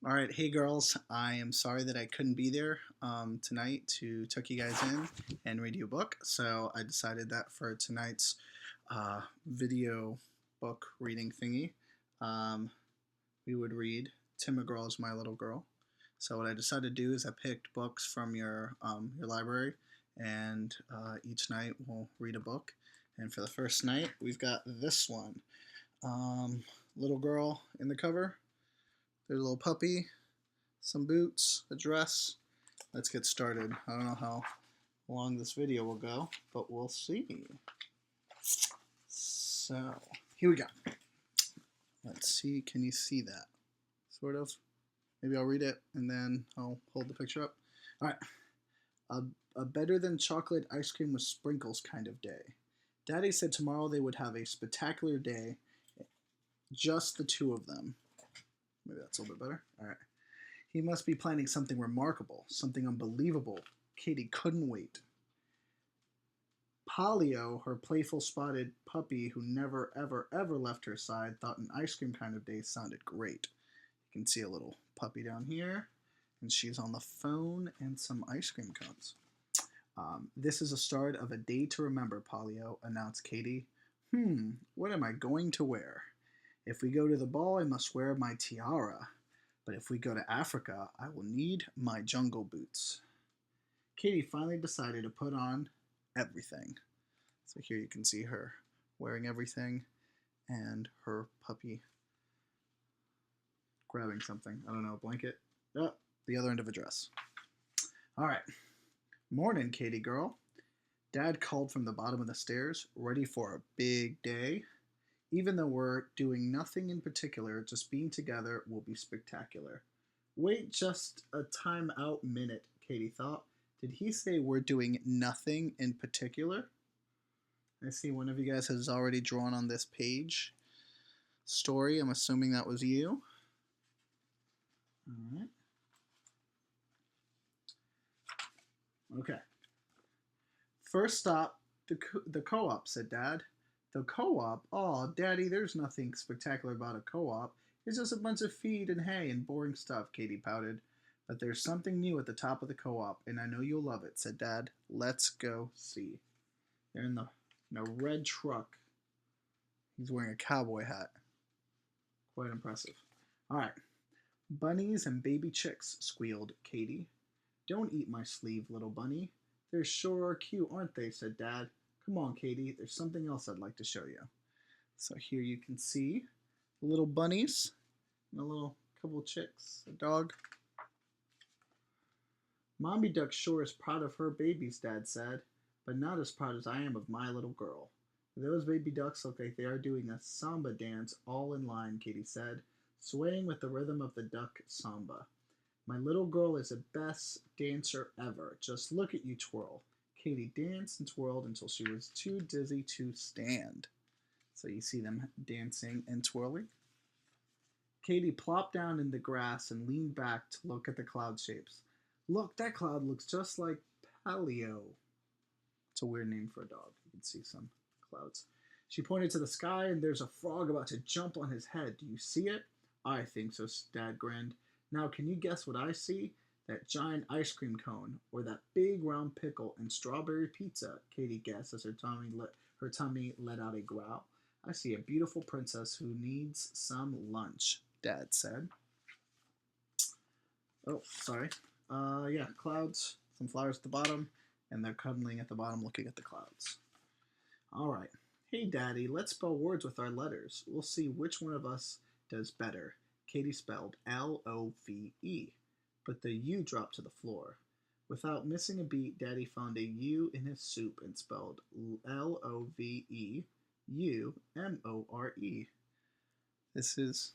All right, hey girls. I am sorry that I couldn't be there tonight to tuck you guys in and read you a book. So I decided that for tonight's video book reading thingy, um, we would read Tim McGraw's My Little Girl. So what I decided to do is I picked books from your library, and each night we'll read a book. And for the first night, we've got this one, little girl in the cover. There's a little puppy, some boots, a dress. Let's get started. I don't know how long this video will go, but we'll see. So, here we go. Let's see. Can you see that? Sort of. Maybe I'll read it and then I'll hold the picture up. All right. A better than chocolate ice cream with sprinkles kind of day. Daddy said tomorrow they would have a spectacular day, just the two of them. Maybe that's a little bit better. All right. He must be planning something remarkable, something unbelievable. Katie couldn't wait. Polio, her playful spotted puppy who never, ever, ever left her side, thought an ice cream kind of day sounded great. You can see a little puppy down here, and she's on the phone and some ice cream cones. This is a start of a day to remember, Polio, announced Katie. What am I going to wear? If we go to the ball, I must wear my tiara. But if we go to Africa, I will need my jungle boots. Katie finally decided to put on everything. So here you can see her wearing everything and her puppy grabbing something. I don't know, a blanket. Oh, the other end of a dress. All right. Morning, Katie girl. Dad called from the bottom of the stairs, ready for a big day. Even though we're doing nothing in particular, just being together will be spectacular. Wait just a time out minute, Katie thought. Did he say we're doing nothing in particular? I see one of you guys has already drawn on this page. Story, I'm assuming that was you. All right. Okay. First stop, the co-op, said Dad. The co-op? Aw, Daddy, there's nothing spectacular about a co-op. It's just a bunch of feed and hay and boring stuff, Katie pouted. But there's something new at the top of the co-op, and I know you'll love it, said Dad. Let's go see. They're in a red truck. He's wearing a cowboy hat. Quite impressive. All right. Bunnies and baby chicks, squealed Katie. Don't eat my sleeve, little bunny. They sure are cute, aren't they, said Dad. Come on, Katie, there's something else I'd like to show you. So here you can see little bunnies and a little couple chicks, a dog. Mommy Duck sure is proud of her babies, Dad said, but not as proud as I am of my little girl. Those baby ducks look like they are doing a samba dance all in line, Katie said, swaying with the rhythm of the duck samba. My little girl is the best dancer ever. Just look at you twirl. Katie danced and twirled until she was too dizzy to stand. So you see them dancing and twirling. Katie plopped down in the grass and leaned back to look at the cloud shapes. Look, that cloud looks just like Paleo. It's a weird name for a dog. You can see some clouds. She pointed to the sky, and there's a frog about to jump on his head. Do you see it? I think so, Dad grinned. Now, can you guess what I see? That giant ice cream cone, or that big round pickle and strawberry pizza, Katie guessed as her tummy let out a growl. I see a beautiful princess who needs some lunch, Dad said. Oh, sorry. Yeah, clouds, some flowers at the bottom, and they're cuddling at the bottom looking at the clouds. All right. Hey, Daddy, let's spell words with our letters. We'll see which one of us does better. Katie spelled Love, but the U dropped to the floor. Without missing a beat, Daddy found a U in his soup and spelled Love, This is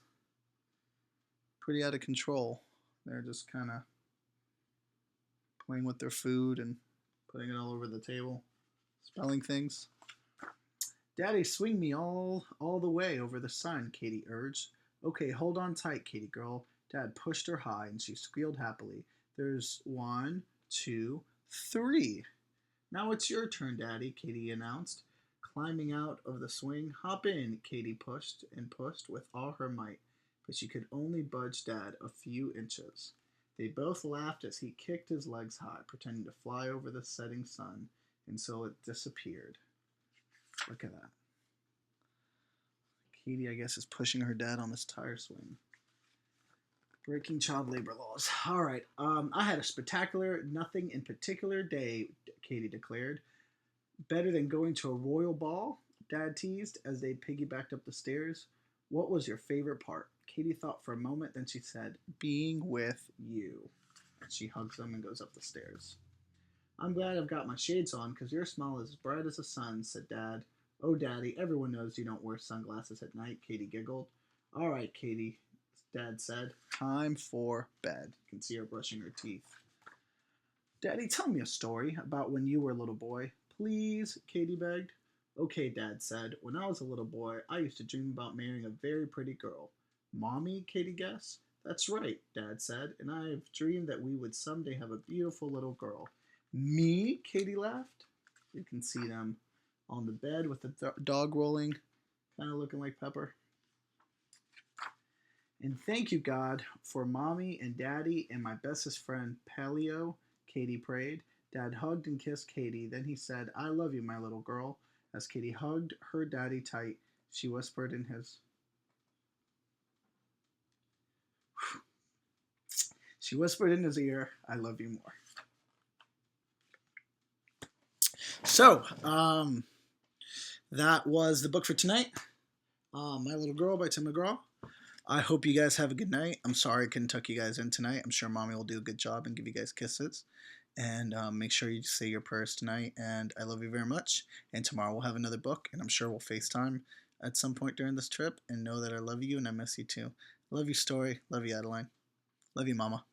pretty out of control. They're just kind of playing with their food and putting it all over the table, spelling things. Daddy, swing me all the way over the sun, Katie urged. Okay, hold on tight, Katie girl. Dad pushed her high, and she squealed happily. There's 1, 2, 3. Now it's your turn, Daddy, Katie announced. Climbing out of the swing, hop in, Katie pushed and pushed with all her might. but she could only budge Dad a few inches. They both laughed as he kicked his legs high, pretending to fly over the setting sun, and so it disappeared. Look at that. Katie, I guess, is pushing her dad on this tire swing. Breaking child labor laws. All right. I had a spectacular, nothing in particular day, Katie declared. Better than going to a royal ball, Dad teased as they piggybacked up the stairs. What was your favorite part? Katie thought for a moment, then she said, being with you. And she hugs him and goes up the stairs. I'm glad I've got my shades on because your smile is as bright as the sun, said Dad. Oh, Daddy, everyone knows you don't wear sunglasses at night, Katie giggled. All right, Katie, Dad said. Time for bed. You can see her brushing her teeth. Daddy, tell me a story about when you were a little boy. Please, Katie begged. Okay, Dad said. When I was a little boy, I used to dream about marrying a very pretty girl. Mommy, Katie guessed. That's right, Dad said, and I've dreamed that we would someday have a beautiful little girl. Me? Katie laughed. You can see them on the bed with the dog rolling, kind of looking like Pepper. And thank you, God, for Mommy and Daddy and my bestest friend, Paleo, Katie prayed. Dad hugged and kissed Katie. Then he said, I love you, my little girl. As Katie hugged her daddy tight, she whispered in his... She whispered in his ear, I love you more. So, that was the book for tonight. My Little Girl by Tim McGraw. I hope you guys have a good night. I'm sorry I couldn't tuck you guys in tonight. I'm sure Mommy will do a good job and give you guys kisses. And make sure you say your prayers tonight. And I love you very much. And tomorrow we'll have another book. And I'm sure we'll FaceTime at some point during this trip. And know that I love you and I miss you too. Love you, Story. Love you, Adeline. Love you, Mama.